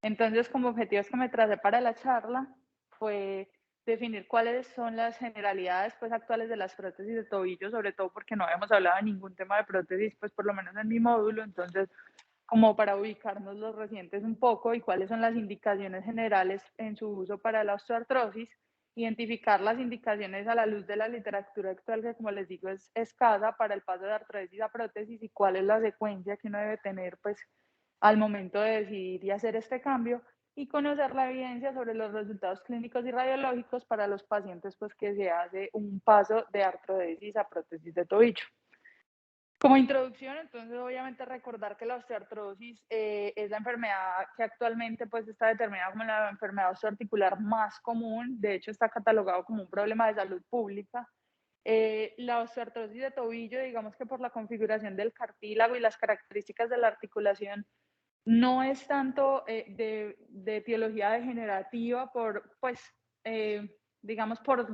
Entonces, como objetivos que me tracé para la charla fue definir cuáles son las generalidades pues, actuales de las prótesis de tobillo, sobre todo porque no habíamos hablado de ningún tema de prótesis, pues por lo menos en mi módulo, entonces como para ubicarnos los recientes un poco y cuáles son las indicaciones generales en su uso para la osteoartrosis, identificar las indicaciones a la luz de la literatura actual, que como les digo es escasa para el paso de artrosis a prótesis y cuál es la secuencia que uno debe tener pues al momento de decidir y hacer este cambio y conocer la evidencia sobre los resultados clínicos y radiológicos para los pacientes pues que se hace un paso de artrodesis a prótesis de tobillo. Como introducción, entonces, obviamente recordar que la osteoartrosis es la enfermedad que actualmente pues está determinada como la enfermedad osteoarticular más común, de hecho está catalogado como un problema de salud pública. La osteoartrosis de tobillo, digamos que por la configuración del cartílago y las características de la articulación, no es tanto de etiología degenerativa por, pues, digamos, por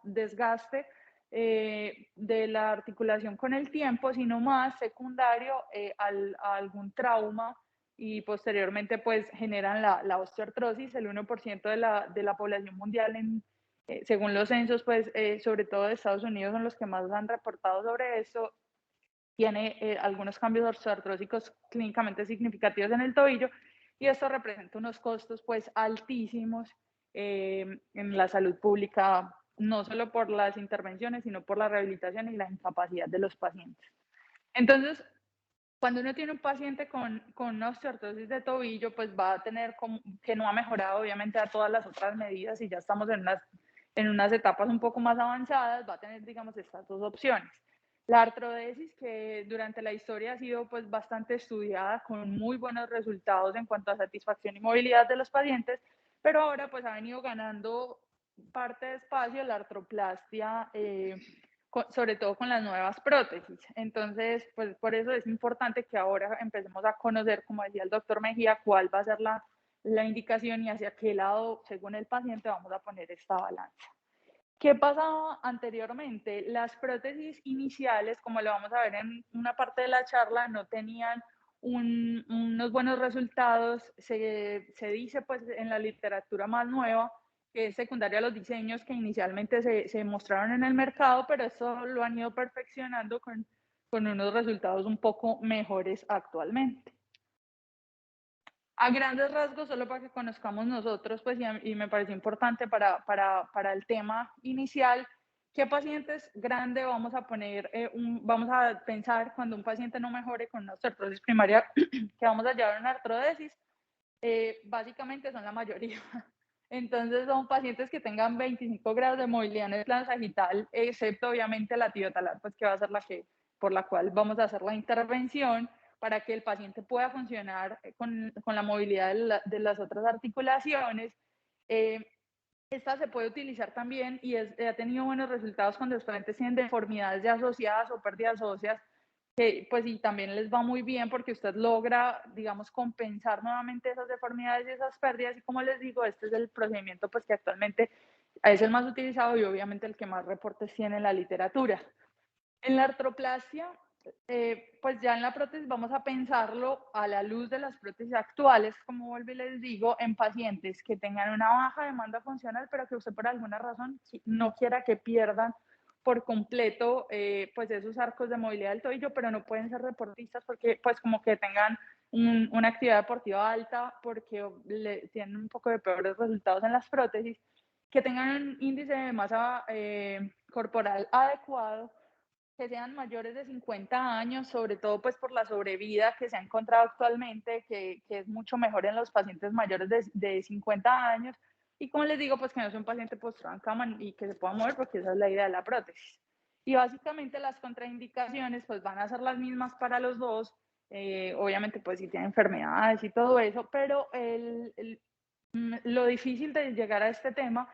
desgaste de la articulación con el tiempo, sino más secundario a algún trauma y posteriormente pues generan la osteoartrosis. El 1% de la población mundial, según los censos, pues sobre todo de Estados Unidos, son los que más han reportado sobre esto, tiene algunos cambios osteoartrósicos clínicamente significativos en el tobillo y esto representa unos costos pues altísimos en la salud pública, no solo por las intervenciones, sino por la rehabilitación y la incapacidad de los pacientes. Entonces, cuando uno tiene un paciente con una osteoartrosis de tobillo, pues va a tener que no ha mejorado obviamente a todas las otras medidas y ya estamos en unas etapas un poco más avanzadas, va a tener, digamos, estas dos opciones. La artrodesis, que durante la historia ha sido pues bastante estudiada con muy buenos resultados en cuanto a satisfacción y movilidad de los pacientes, pero ahora pues ha venido ganando parte de espacio la artroplastia, sobre todo con las nuevas prótesis. Entonces, pues por eso es importante que ahora empecemos a conocer, como decía el doctor Mejía, cuál va a ser la indicación y hacia qué lado, según el paciente, vamos a poner esta balanza. ¿Qué pasaba anteriormente? Las prótesis iniciales, como lo vamos a ver en una parte de la charla, no tenían unos buenos resultados. Se dice pues en la literatura más nueva que es secundaria a los diseños que inicialmente se mostraron en el mercado, pero eso lo han ido perfeccionando con unos resultados un poco mejores actualmente. A grandes rasgos, solo para que conozcamos nosotros, pues, y me pareció importante para el tema inicial, ¿qué pacientes grande vamos a poner, vamos a pensar cuando un paciente no mejore con una osteoporosis primaria, que vamos a llevar a una artrodesis? Básicamente son la mayoría. Entonces son pacientes que tengan 25 grados de movilidad en el plano sagital, excepto obviamente la tibiotalar, pues que va a ser por la cual vamos a hacer la intervención para que el paciente pueda funcionar con la movilidad de las otras articulaciones. Eh, Esta se puede utilizar también y ha tenido buenos resultados cuando los pacientes tienen deformidades ya asociadas o pérdidas óseas, que pues y también les va muy bien porque usted logra, digamos, compensar nuevamente esas deformidades y esas pérdidas y como les digo, este es el procedimiento pues que actualmente es el más utilizado y obviamente el que más reportes tiene en la literatura. En la artroplasia, pues ya en la prótesis vamos a pensarlo a la luz de las prótesis actuales, como vuelvo y les digo, en pacientes que tengan una baja demanda funcional, pero que usted por alguna razón no quiera que pierdan por completo pues esos arcos de movilidad del tobillo, pero no pueden ser deportistas porque pues como que tengan una actividad deportiva alta porque tienen un poco de peores resultados en las prótesis, que tengan un índice de masa corporal adecuado, que sean mayores de 50 años, sobre todo pues por la sobrevida que se ha encontrado actualmente, que es mucho mejor en los pacientes mayores de 50 años. Y como les digo, pues que no sea un paciente postrado en cama y que se pueda mover, porque esa es la idea de la prótesis. Y básicamente las contraindicaciones pues van a ser las mismas para los dos, obviamente pues si tienen enfermedades y todo eso, pero lo difícil de llegar a este tema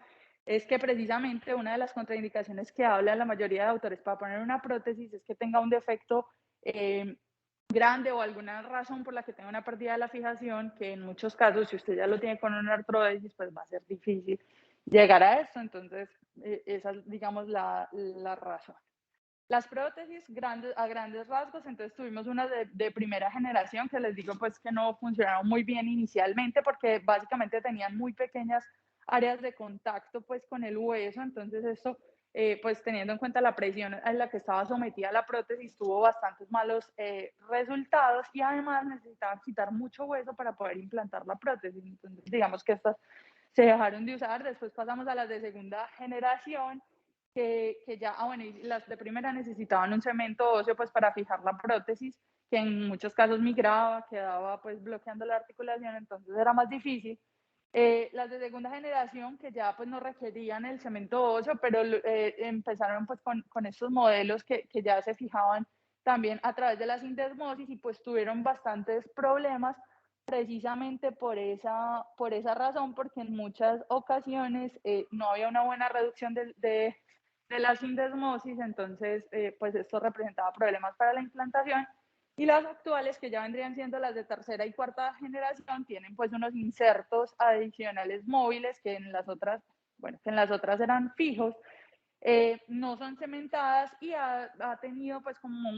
es que precisamente una de las contraindicaciones que habla la mayoría de autores para poner una prótesis es que tenga un defecto eh, grande o alguna razón por la que tenga una pérdida de la fijación, que en muchos casos, si usted ya lo tiene con una artrodesis, pues va a ser difícil llegar a esto. Entonces, esa es, digamos, la razón. Las prótesis a grandes rasgos, entonces tuvimos una de primera generación que les digo pues que no funcionaron muy bien inicialmente porque básicamente tenían muy pequeñas áreas de contacto pues con el hueso, entonces esto pues teniendo en cuenta la presión a la que estaba sometida la prótesis tuvo bastantes malos resultados y además necesitaban quitar mucho hueso para poder implantar la prótesis, entonces digamos que estas se dejaron de usar, después pasamos a las de segunda generación que ya, bueno, y las de primera necesitaban un cemento óseo pues para fijar la prótesis, que en muchos casos migraba, quedaba pues bloqueando la articulación, entonces era más difícil. Las de segunda generación que ya pues no requerían el cemento óseo, pero empezaron pues con estos modelos que ya se fijaban también a través de la sindesmosis y pues tuvieron bastantes problemas precisamente por esa razón, porque en muchas ocasiones no había una buena reducción de la sindesmosis, entonces pues esto representaba problemas para la implantación y las actuales, que ya vendrían siendo las de tercera y cuarta generación, tienen pues unos insertos adicionales móviles que en las otras, bueno, que en las otras eran fijos, no son cementadas y ha tenido pues como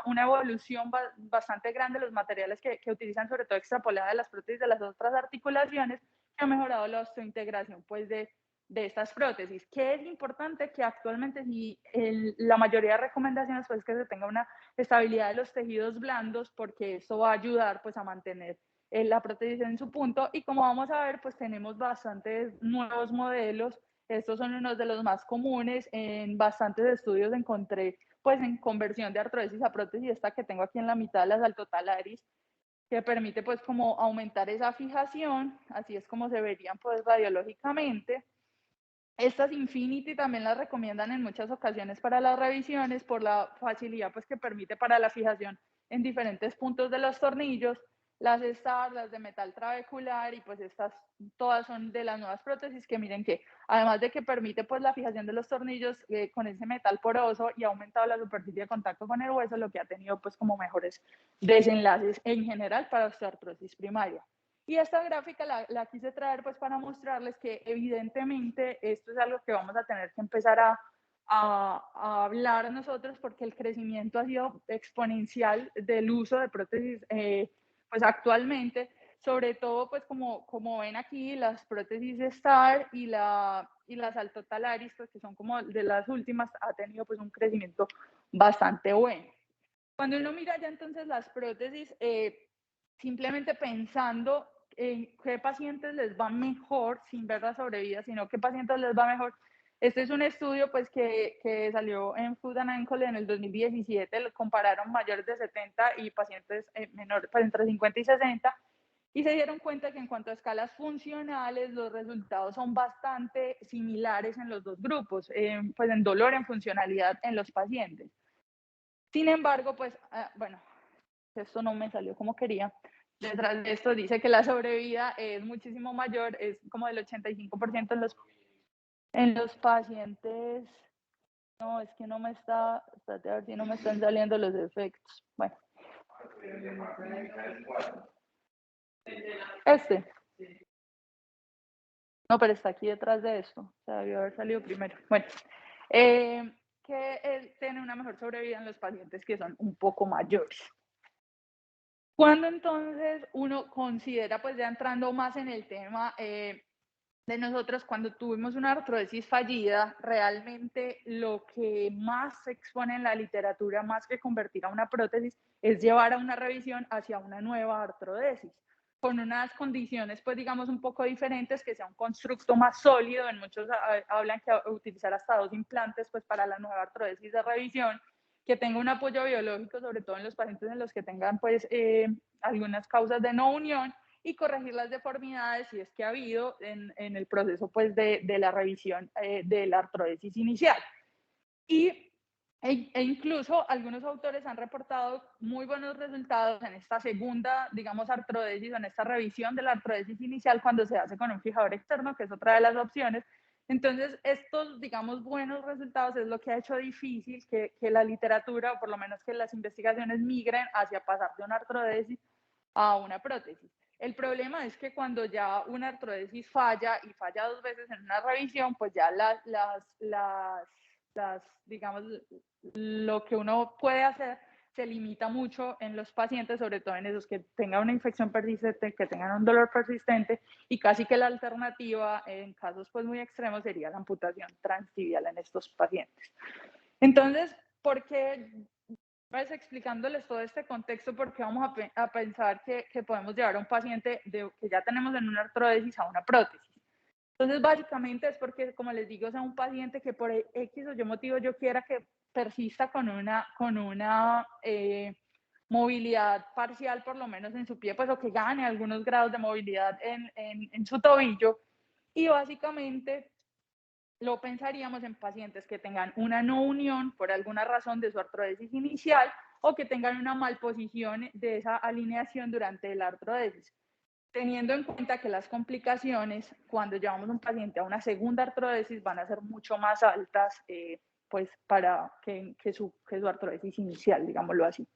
una evolución bastante grande los materiales que utilizan, sobre todo extrapolada de las prótesis de las otras articulaciones, que ha mejorado la osteointegración pues de estas prótesis. Que es importante que actualmente si la mayoría de recomendaciones pues que se tenga una estabilidad de los tejidos blandos, porque eso va a ayudar pues a mantener la prótesis en su punto, y como vamos a ver pues tenemos bastantes nuevos modelos. Estos son unos de los más comunes. En bastantes estudios encontré, pues, en conversión de artrodesis a prótesis, esta que tengo aquí en la mitad de las saltotalaris, que permite, pues, como aumentar esa fijación. Así es como se verían, pues, radiológicamente. Estas Infinity también las recomiendan en muchas ocasiones para las revisiones por la facilidad pues, que permite para la fijación en diferentes puntos de los tornillos. Las Star, las de metal trabecular y pues estas todas son de las nuevas prótesis que miren que además de que permite pues la fijación de los tornillos con ese metal poroso y ha aumentado la superficie de contacto con el hueso, lo que ha tenido pues como mejores desenlaces en general para osteoartrosis primaria. Y esta gráfica la quise traer pues para mostrarles que evidentemente esto es algo que vamos a tener que empezar a hablar nosotros porque el crecimiento ha sido exponencial del uso de prótesis pues actualmente, sobre todo pues como ven aquí las prótesis STAR y las altotalaris pues que son como de las últimas, ha tenido pues un crecimiento bastante bueno. Cuando uno mira ya entonces las prótesis, simplemente pensando en qué pacientes les va mejor, sin ver la sobrevida, sino qué pacientes les va mejor. Este es un estudio pues, que salió en Food and Ankle en el 2017, lo compararon mayores de 70 y pacientes menores, pues, entre 50 y 60, y se dieron cuenta que en cuanto a escalas funcionales, los resultados son bastante similares en los dos grupos, pues en dolor, en funcionalidad en los pacientes. Sin embargo, pues, bueno, esto no me salió como quería. Detrás de esto dice que la sobrevida es muchísimo mayor, es como del 85% en los pacientes. No, es que no me está, espérate a ver si no me están saliendo los efectos. Bueno. Este. No, pero está aquí detrás de esto. O sea, debió haber salido primero. Bueno. Que tiene una mejor sobrevida en los pacientes que son un poco mayores. Cuando entonces uno considera, pues ya entrando más en el tema de nosotros, cuando tuvimos una artrodesis fallida, realmente lo que más se expone en la literatura, más que convertir a una prótesis, es llevar a una revisión hacia una nueva artrodesis, con unas condiciones, pues digamos, un poco diferentes, que sea un constructo más sólido. En muchos hablan que utilizar hasta 2 implantes, pues para la nueva artrodesis de revisión, que tenga un apoyo biológico, sobre todo en los pacientes en los que tengan pues algunas causas de no unión, y corregir las deformidades si es que ha habido en el proceso pues de la revisión de la artrodesis inicial. E incluso algunos autores han reportado muy buenos resultados en esta segunda, digamos, artrodesis, o en esta revisión de la artrodesis inicial cuando se hace con un fijador externo, que es otra de las opciones. Entonces, estos, digamos, buenos resultados es lo que ha hecho difícil que la literatura, o por lo menos que las investigaciones, migren hacia pasar de una artrodesis a una prótesis. El problema es que cuando ya una artrodesis falla y falla 2 veces en una revisión, pues ya digamos, lo que uno puede hacer se limita mucho en los pacientes, sobre todo en esos que tengan una infección persistente, que tengan un dolor persistente, y casi que la alternativa en casos pues muy extremos sería la amputación transtibial en estos pacientes. Entonces, ¿por qué? Pues explicándoles todo este contexto, porque vamos a pensar que podemos llevar a un paciente que ya tenemos en una artrodesis a una prótesis. Entonces, básicamente es porque, como les digo, es un paciente que por X o Y motivo yo quiera que persista con una movilidad parcial, por lo menos en su pie, pues, o que gane algunos grados de movilidad en su tobillo. Y básicamente lo pensaríamos en pacientes que tengan una no unión por alguna razón de su artrodesis inicial o que tengan una malposición de esa alineación durante la artrodesis, teniendo en cuenta que las complicaciones cuando llevamos un paciente a una segunda artrodesis van a ser mucho más altas, pues para que su artrodesis inicial, digámoslo así.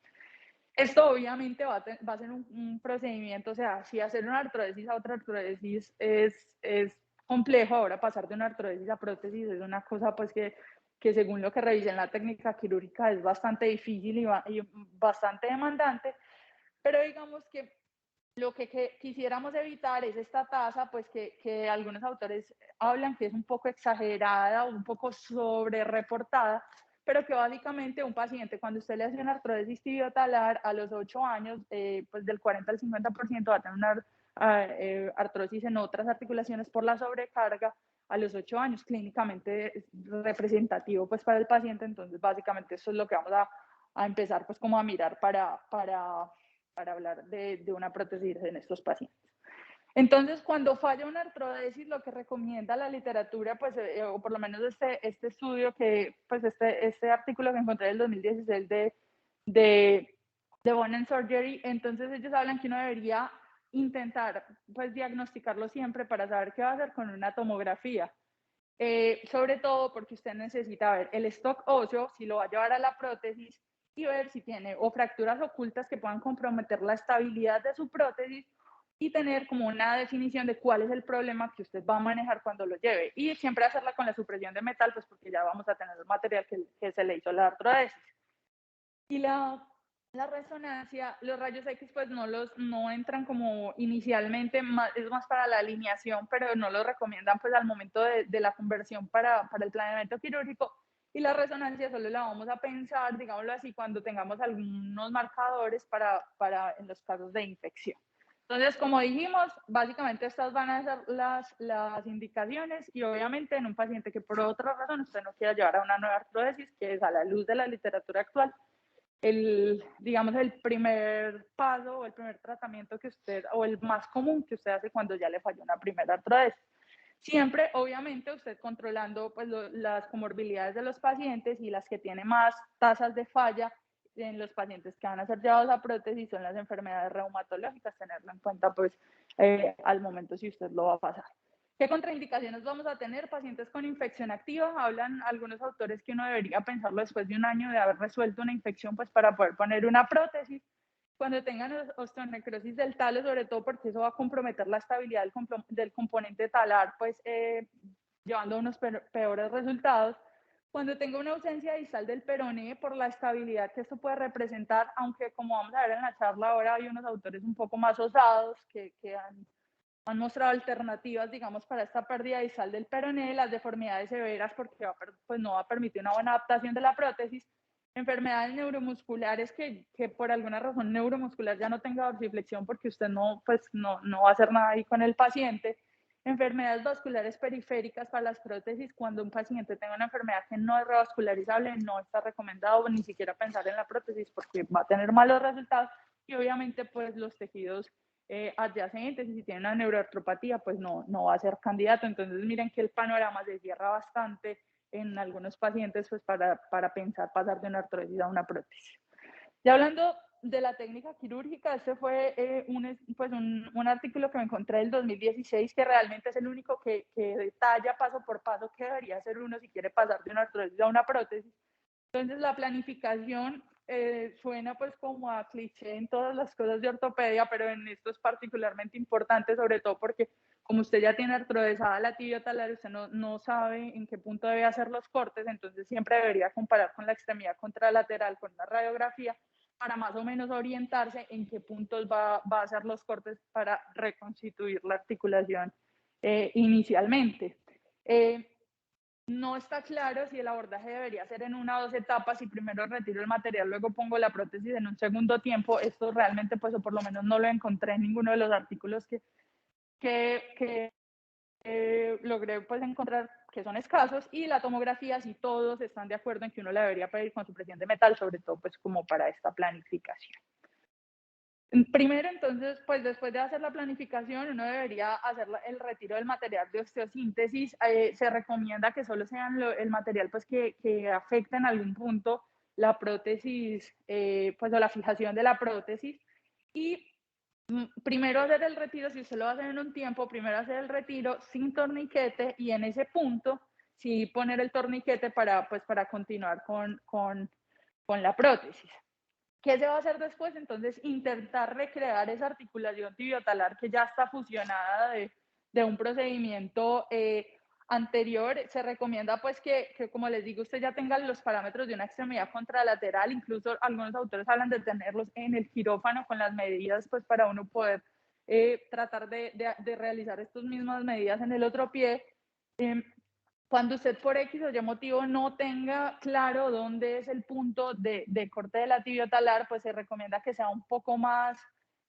Esto obviamente va a ser un procedimiento, o sea, si hacer una artrodesis a otra artrodesis es complejo, ahora pasar de una artrodesis a prótesis es una cosa pues que según lo que revisé en la técnica quirúrgica es bastante difícil y bastante demandante, pero digamos que lo que quisiéramos evitar es esta tasa, pues que algunos autores hablan que es un poco exagerada o un poco sobre reportada, pero que básicamente un paciente cuando usted le hace una artrodesis tibiotalar a los 8 años, pues del 40 al 50% va a tener una artrosis en otras articulaciones por la sobrecarga a los 8 años, clínicamente representativo pues para el paciente. Entonces básicamente eso es lo que vamos a empezar pues como a mirar para hablar de una prótesis en estos pacientes. Entonces, cuando falla una artrodesis, lo que recomienda la literatura, pues, o por lo menos este estudio pues este artículo que encontré en el 2016 de Bone and Surgery, entonces ellos hablan que uno debería intentar, pues, diagnosticarlo siempre para saber qué va a hacer con una tomografía. Sobre todo porque usted necesita ver el stock óseo, si lo va a llevar a la prótesis, y ver si tiene o fracturas ocultas que puedan comprometer la estabilidad de su prótesis y tener como una definición de cuál es el problema que usted va a manejar cuando lo lleve. Y siempre hacerla con la supresión de metal, pues porque ya vamos a tener el material que se le hizo la artrodesis. Y la resonancia, los rayos X pues no entran como inicialmente, es más para la alineación, pero no lo recomiendan pues al momento de la conversión para el planeamiento quirúrgico. Y la resonancia solo la vamos a pensar, digámoslo así, cuando tengamos algunos marcadores para en los casos de infección. Entonces, como dijimos, básicamente estas van a ser las indicaciones, y obviamente en un paciente que por otra razón usted no quiera llevar a una nueva artrodesis, que es a la luz de la literatura actual, digamos, el primer paso o el primer tratamiento que usted, o el más común que usted hace cuando ya le falló una primera artrodesis. Siempre, obviamente, usted controlando pues, las comorbilidades de los pacientes, y las que tienen más tasas de falla en los pacientes que van a ser llevados a prótesis son las enfermedades reumatológicas, tenerlo en cuenta pues al momento si usted lo va a pasar. ¿Qué contraindicaciones vamos a tener? Pacientes con infección activa. Hablan algunos autores que uno debería pensarlo después de un año de haber resuelto una infección, pues para poder poner una prótesis. Cuando tengan osteonecrosis del talo, sobre todo porque eso va a comprometer la estabilidad del componente talar, pues llevando a unos peores resultados. Cuando tenga una ausencia distal del peroné por la estabilidad que esto puede representar, aunque como vamos a ver en la charla ahora hay unos autores un poco más osados que han mostrado alternativas, digamos, para esta pérdida distal del peroné, las deformidades severas porque pues no va a permitir una buena adaptación de la prótesis, enfermedades neuromusculares que por alguna razón neuromuscular ya no tenga dorsiflexión porque usted no va a hacer nada ahí con el paciente, enfermedades vasculares periféricas para las prótesis. Cuando un paciente tenga una enfermedad que no es revascularizable, no está recomendado ni siquiera pensar en la prótesis porque va a tener malos resultados, y obviamente pues los tejidos adyacentes, y si tiene una neuroartropatía, pues no va a ser candidato. Entonces miren que el panorama se cierra bastante en algunos pacientes pues para pensar pasar de una artrosis a una prótesis. Ya hablando de la técnica quirúrgica, este fue un artículo que me encontré del 2016 que realmente es el único que detalla paso por paso qué debería hacer uno si quiere pasar de una artrosis a una prótesis. Entonces la planificación suena pues como a cliché en todas las cosas de ortopedia, pero en esto es particularmente importante, sobre todo porque como usted ya tiene artrodesada la tibia talar, usted no sabe en qué punto debe hacer los cortes, entonces siempre debería comparar con la extremidad contralateral, con la radiografía, para más o menos orientarse en qué puntos va a hacer los cortes para reconstituir la articulación inicialmente. No está claro si el abordaje debería ser en una o dos etapas, si primero retiro el material, luego pongo la prótesis en un segundo tiempo. Esto realmente, pues, o por lo menos no lo encontré en ninguno de los artículos que logré pues encontrar, que son escasos, y la tomografía, si todos están de acuerdo en que uno la debería pedir con supresión de metal, sobre todo pues como para esta planificación. Primero, entonces, pues después de hacer la planificación, uno debería hacer el retiro del material de osteosíntesis. Se recomienda que solo sean el material pues, que afecta en algún punto la prótesis, pues o la fijación de la prótesis. Y primero hacer el retiro, si usted lo va a hacer en un tiempo, primero hacer el retiro sin torniquete y en ese punto sí poner el torniquete para continuar con la prótesis. ¿Qué se va a hacer después? Entonces, intentar recrear esa articulación tibiotalar que ya está fusionada de un procedimiento anterior. Se recomienda pues que, como les digo, usted ya tenga los parámetros de una extremidad contralateral. Incluso algunos autores hablan de tenerlos en el quirófano con las medidas pues para uno poder tratar de realizar estas mismas medidas en el otro pie. Cuando usted por X o Y motivo no tenga claro dónde es el punto de corte de la tibiotalar, pues se recomienda que sea un poco más,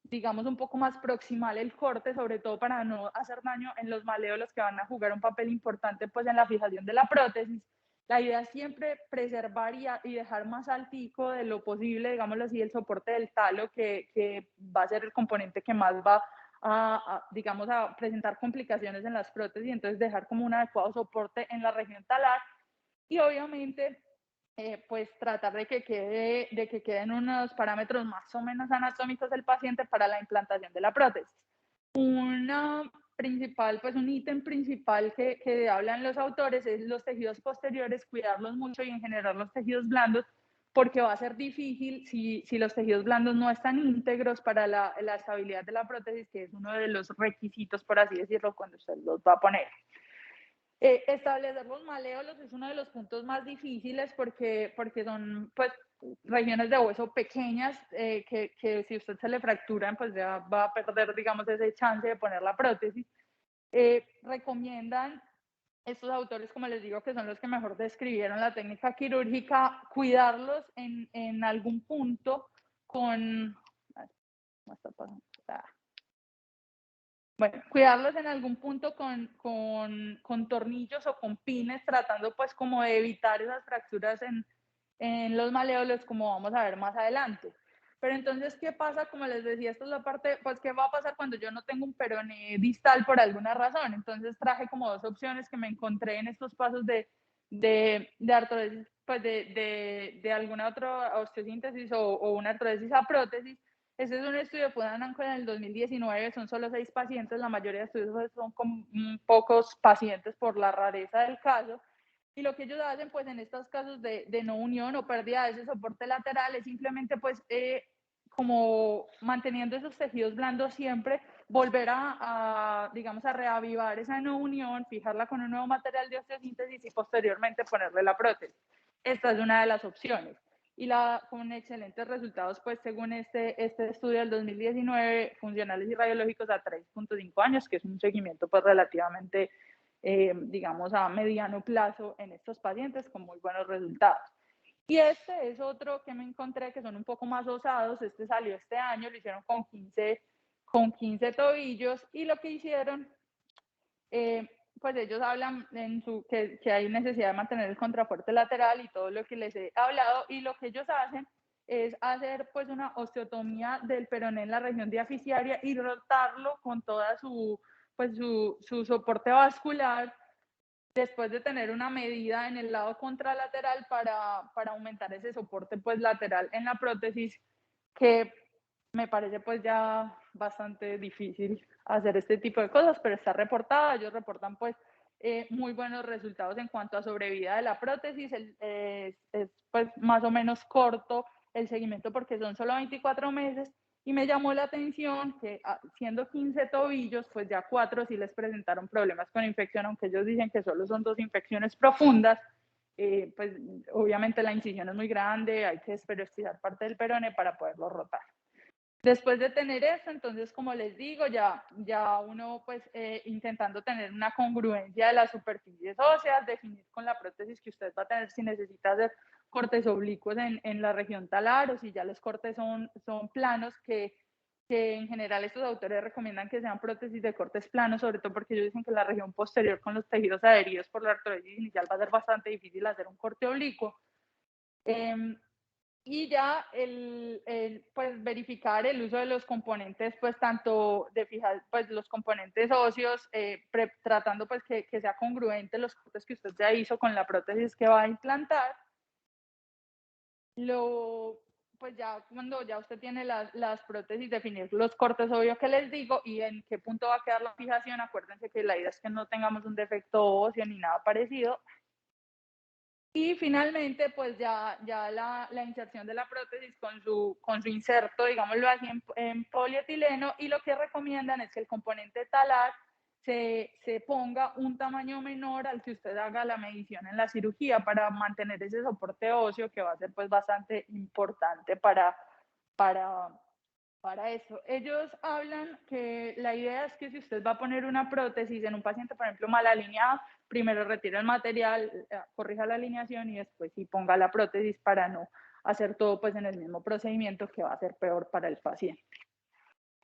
digamos, un poco más proximal el corte, sobre todo para no hacer daño en los maleolos que van a jugar un papel importante pues en la fijación de la prótesis. La idea es siempre preservar y dejar más altico de lo posible, digámoslo así, el soporte del talo, que va a ser el componente que más va digamos, a presentar complicaciones en las prótesis, y entonces dejar como un adecuado soporte en la región talar y obviamente pues tratar de que queden unos parámetros más o menos anatómicos del paciente para la implantación de la prótesis. Pues un ítem principal que hablan los autores es los tejidos posteriores, cuidarlos mucho y en general los tejidos blandos, porque va a ser difícil si los tejidos blandos no están íntegros para la estabilidad de la prótesis, que es uno de los requisitos, por así decirlo, cuando usted los va a poner. Establecer los maleolos es uno de los puntos más difíciles porque son pues regiones de hueso pequeñas que si usted se le fracturan pues ya va a perder, digamos, ese chance de poner la prótesis. Recomiendan estos autores, como les digo, que son los que mejor describieron la técnica quirúrgica, cuidarlos en algún punto con... ¿Cómo está pasando? Bueno, cuidarlos en algún punto con tornillos o con pines, tratando pues como de evitar esas fracturas en los maleolos, como vamos a ver más adelante. Pero entonces, ¿qué pasa? Como les decía, esta es la parte, pues, ¿qué va a pasar cuando yo no tengo un peroné distal por alguna razón? Entonces traje como dos opciones que me encontré en estos pasos de artrodesis, pues de alguna otra osteosíntesis o una artrodesis a prótesis. Este es un estudio de Funananco en el 2019, son solo 6 pacientes, la mayoría de estudios son con pocos pacientes por la rareza del caso. Y lo que ellos hacen, pues en estos casos de no unión o pérdida de ese soporte lateral, es simplemente, pues, como manteniendo esos tejidos blandos siempre, volver digamos, a reavivar esa no unión, fijarla con un nuevo material de osteosíntesis y posteriormente ponerle la prótesis. Esta es una de las opciones. Y con excelentes resultados, pues según este estudio del 2019, funcionales y radiológicos a 3.5 años, que es un seguimiento pues relativamente digamos, a mediano plazo en estos pacientes con muy buenos resultados. Y este es otro que me encontré que son un poco más osados. Este salió este año, lo hicieron con 15 tobillos y lo que hicieron, pues ellos hablan que hay necesidad de mantener el contrafuerte lateral y todo lo que les he hablado, y lo que ellos hacen es hacer pues una osteotomía del peroné en la región diaficiaria y rotarlo con toda su soporte vascular después de tener una medida en el lado contralateral para aumentar ese soporte pues lateral en la prótesis, que me parece pues ya bastante difícil hacer este tipo de cosas, pero está reportada. Ellos reportan pues muy buenos resultados en cuanto a sobrevida de la prótesis. Es pues más o menos corto el seguimiento porque son solo 24 meses y me llamó la atención que siendo 15 tobillos, pues ya 4 sí les presentaron problemas con infección, aunque ellos dicen que solo son 2 infecciones profundas. Pues obviamente la incisión es muy grande, hay que desperoxizar parte del perone para poderlo rotar. Después de tener eso, entonces, como les digo, ya uno pues intentando tener una congruencia de las superficies óseas, definir con la prótesis que usted va a tener si necesita hacer cortes oblicuos en la región talar o si ya los cortes son planos, que en general estos autores recomiendan que sean prótesis de cortes planos, sobre todo porque ellos dicen que la región posterior con los tejidos adheridos por la artrosis inicial va a ser bastante difícil hacer un corte oblicuo. Y ya pues verificar el uso de los componentes, pues tanto de fijar pues los componentes óseos, tratando pues que sea congruente los cortes que usted ya hizo con la prótesis que va a implantar. Pues ya cuando ya usted tiene las prótesis, definir los cortes obvio que les digo y en qué punto va a quedar la fijación. Acuérdense que la idea es que no tengamos un defecto óseo ni nada parecido. Y finalmente, pues ya la inserción de la prótesis con su inserto, digámoslo así, en polietileno, y lo que recomiendan es que el componente talar se ponga un tamaño menor al que usted haga la medición en la cirugía para mantener ese soporte óseo que va a ser pues bastante importante para eso. Ellos hablan que la idea es que si usted va a poner una prótesis en un paciente, por ejemplo, mal alineado, primero retira el material, corrija la alineación y después sí ponga la prótesis para no hacer todo pues en el mismo procedimiento que va a ser peor para el paciente.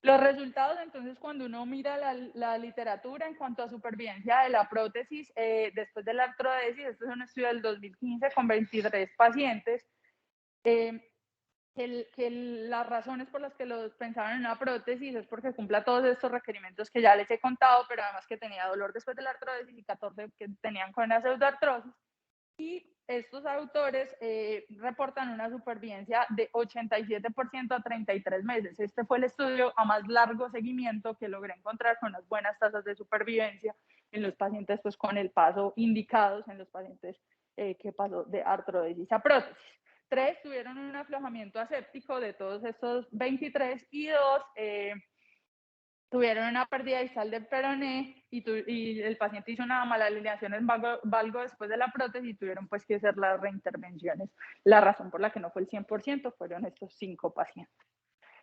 Los resultados, entonces, cuando uno mira la literatura en cuanto a supervivencia de la prótesis después de la artrodesis, esto es un estudio del 2015 con 23 pacientes, que las razones por las que los pensaban en una prótesis es porque cumpla todos estos requerimientos que ya les he contado, pero además que tenía dolor después de la artrodesis y 14 que tenían con la pseudoartrosis. Y estos autores reportan una supervivencia de 87% a 33 meses. Este fue el estudio a más largo seguimiento que logré encontrar con unas buenas tasas de supervivencia en los pacientes pues, con el paso indicados, en los pacientes que pasó de artrodesis a prótesis. 3 tuvieron un aflojamiento aséptico de todos estos 23 y 2 tuvieron una pérdida distal del peroné y el paciente hizo una mala alineación en valgo después de la prótesis y tuvieron pues que hacer las reintervenciones. La razón por la que no fue el 100% fueron estos 5 pacientes.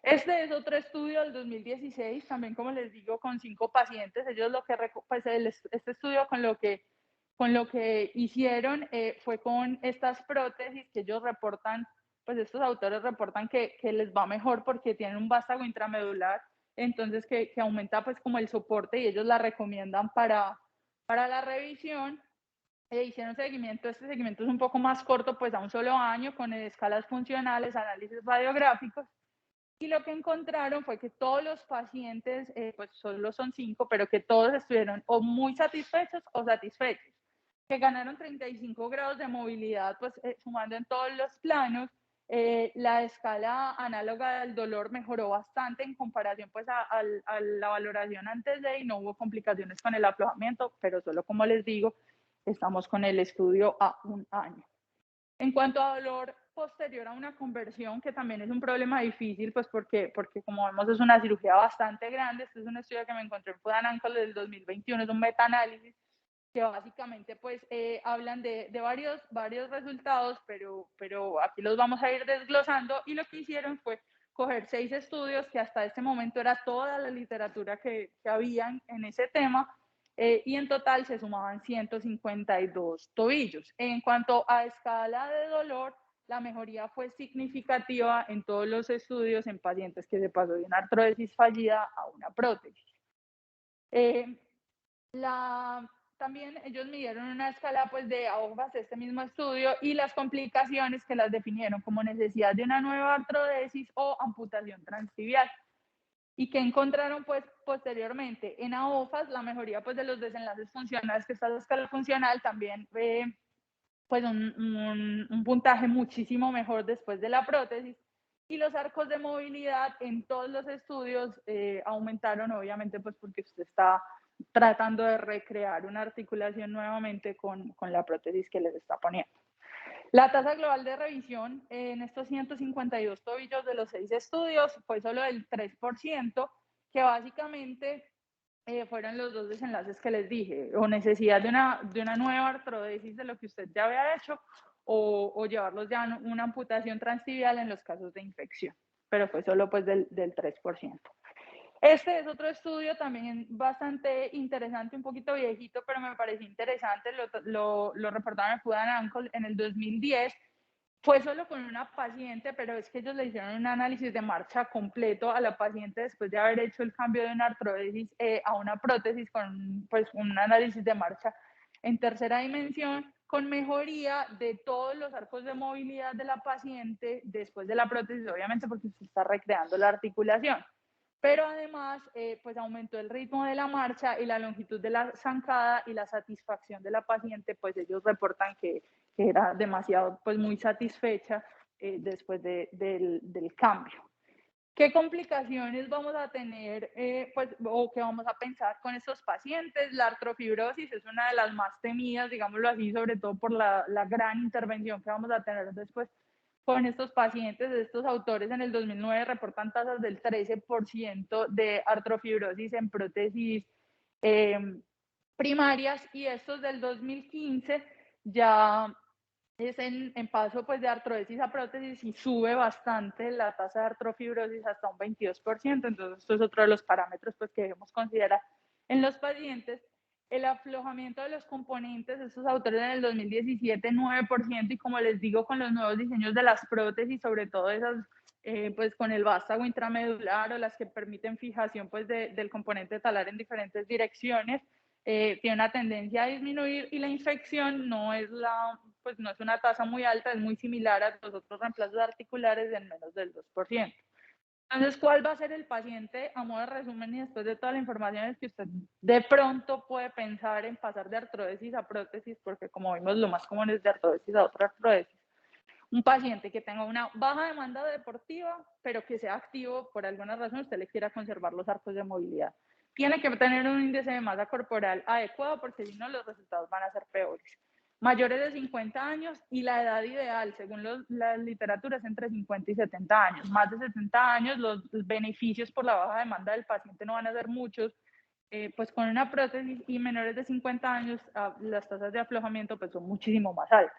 Este es otro estudio del 2016, también como les digo, con 5 pacientes. Ellos lo que, pues este estudio con lo que hicieron fue con estas prótesis que ellos reportan, pues estos autores reportan que les va mejor porque tienen un vástago intramedular, entonces que aumenta pues como el soporte y ellos la recomiendan para la revisión. Hicieron seguimiento, este seguimiento es un poco más corto, pues a un solo año, con escalas funcionales, análisis radiográficos. Y lo que encontraron fue que todos los pacientes, pues solo son 5, pero que todos estuvieron o muy satisfechos o satisfechos, que ganaron 35 grados de movilidad, pues sumando en todos los planos. La escala análoga del dolor mejoró bastante en comparación pues a la valoración antes de, y no hubo complicaciones con el aflojamiento, pero solo como les digo, estamos con el estudio a un año. En cuanto a dolor posterior a una conversión, que también es un problema difícil, pues porque como vemos es una cirugía bastante grande. Este es un estudio que me encontré en Food and Ankle del 2021, es un metaanálisis que básicamente pues hablan de varios resultados, pero aquí los vamos a ir desglosando, y lo que hicieron fue coger 6 estudios que hasta este momento era toda la literatura que había en ese tema, y en total se sumaban 152 tobillos. En cuanto a escala de dolor, la mejoría fue significativa en todos los estudios en pacientes que se pasó de una artrodesis fallida a una prótesis. También ellos midieron una escala pues, de AOFAS, este mismo estudio, y las complicaciones que las definieron como necesidad de una nueva artrodesis o amputación transtibial. ¿Y que encontraron pues posteriormente? En AOFAS, la mejoría pues de los desenlaces funcionales, que está la escala funcional, también pues un puntaje muchísimo mejor después de la prótesis. Y los arcos de movilidad en todos los estudios aumentaron, obviamente pues porque usted está tratando de recrear una articulación nuevamente con la prótesis que les está poniendo. La tasa global de revisión en estos 152 tobillos de los 6 estudios fue solo del 3%, que básicamente fueron los dos desenlaces que les dije, o necesidad de una nueva artrodesis de lo que usted ya había hecho, o llevarlos ya a una amputación transtibial en los casos de infección, pero fue solo pues del 3%. Este es otro estudio también bastante interesante, un poquito viejito, pero me pareció interesante, lo reportaron en Food and Ankle en el 2010, fue solo con una paciente, pero es que ellos le hicieron un análisis de marcha completo a la paciente después de haber hecho el cambio de una artrodesis a una prótesis con pues, un análisis de marcha en tercera dimensión con mejoría de todos los arcos de movilidad de la paciente después de la prótesis, obviamente porque se está recreando la articulación. Pero además, pues aumentó el ritmo de la marcha y la longitud de la zancada y la satisfacción de la paciente, pues ellos reportan que era demasiado, pues muy satisfecha después del cambio. ¿Qué complicaciones vamos a tener pues, o qué vamos a pensar con estos pacientes? La artrofibrosis es una de las más temidas, digámoslo así, sobre todo por la gran intervención que vamos a tener después con estos pacientes. Estos autores en el 2009 reportan tasas del 13% de artrofibrosis en prótesis primarias, y estos del 2015 ya es en paso pues de artrodesis a prótesis y sube bastante la tasa de artrofibrosis hasta un 22%, entonces esto es otro de los parámetros pues que debemos considerar en los pacientes. El aflojamiento de los componentes, estos autores en el 2017 9%, y como les digo, con los nuevos diseños de las prótesis, sobre todo esas pues con el vástago intramedular o las que permiten fijación pues del componente talar en diferentes direcciones, tiene una tendencia a disminuir, y la infección no es pues no es una tasa muy alta, es muy similar a los otros reemplazos articulares en menos del 2%. Entonces, ¿cuál va a ser el paciente a modo de resumen y después de toda la información es que usted de pronto puede pensar en pasar de artrodesis a prótesis? Porque como vimos, lo más común es de artrodesis a otra artrodesis. Un paciente que tenga una baja demanda deportiva, pero que sea activo por alguna razón, usted le quiera conservar los arcos de movilidad. Tiene que tener un índice de masa corporal adecuado, porque si no los resultados van a ser peores. Mayores de 50 años, y la edad ideal, según la literatura, es entre 50 y 70 años. Más de 70 años, los beneficios por la baja demanda del paciente no van a ser muchos, pues con una prótesis, y menores de 50 años, las tasas de aflojamiento pues son muchísimo más altas.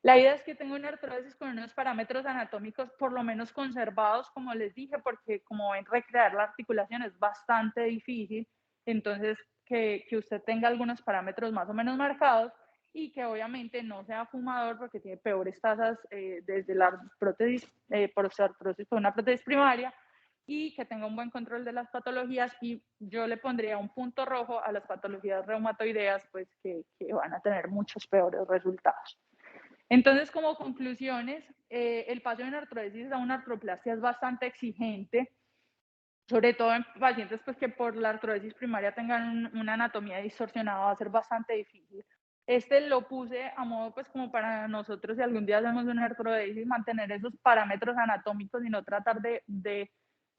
La idea es que tenga una artrodesis con unos parámetros anatómicos por lo menos conservados, como les dije, porque como ven, recrear la articulación es bastante difícil, entonces que usted tenga algunos parámetros más o menos marcados, y que obviamente no sea fumador, porque tiene peores tasas desde la prótesis por artrosis con una prótesis primaria, y que tenga un buen control de las patologías, y yo le pondría un punto rojo a las patologías reumatoideas, pues que van a tener muchos peores resultados. Entonces, como conclusiones, el paso de una artrodesis a una artroplastia es bastante exigente, sobre todo en pacientes pues, que por la artrodesis primaria tengan una anatomía distorsionada, va a ser bastante difícil. Este lo puse a modo pues como para nosotros, si algún día hacemos una artrodesis, mantener esos parámetros anatómicos y no tratar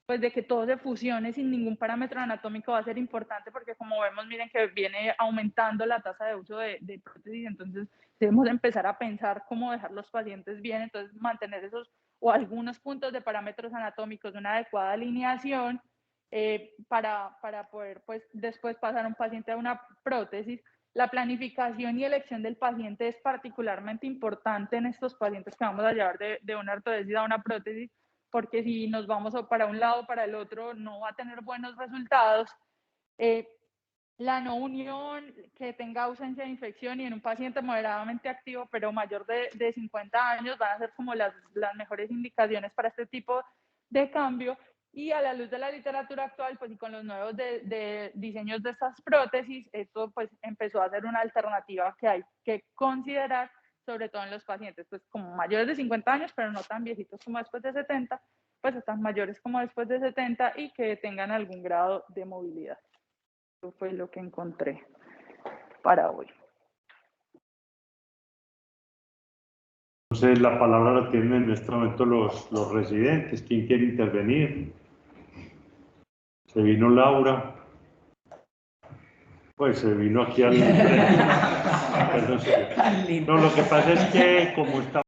pues de que todo se fusione sin ningún parámetro anatómico. Va a ser importante, porque como vemos, miren que viene aumentando la tasa de uso de prótesis, entonces debemos empezar a pensar cómo dejar los pacientes bien, entonces mantener esos o algunos puntos de parámetros anatómicos, una adecuada alineación para poder pues después pasar a un paciente a una prótesis. La planificación y elección del paciente es particularmente importante en estos pacientes que vamos a llevar de una artrodesis a una prótesis, porque si nos vamos para un lado o para el otro no va a tener buenos resultados. La no unión, que tenga ausencia de infección, y en un paciente moderadamente activo pero mayor de 50 años van a ser como las mejores indicaciones para este tipo de cambio. Y a la luz de la literatura actual, pues y con los nuevos de diseños de estas prótesis, esto pues empezó a ser una alternativa que hay que considerar, sobre todo en los pacientes pues como mayores de 50 años, pero no tan viejitos como después de 70, pues tan mayores como después de 70, y que tengan algún grado de movilidad. Eso fue lo que encontré para hoy. Entonces la palabra la tienen en este momento los residentes. ¿Quién quiere intervenir? Se vino Laura. Pues se vino aquí al... Tan lindo. No, lo que pasa es que como está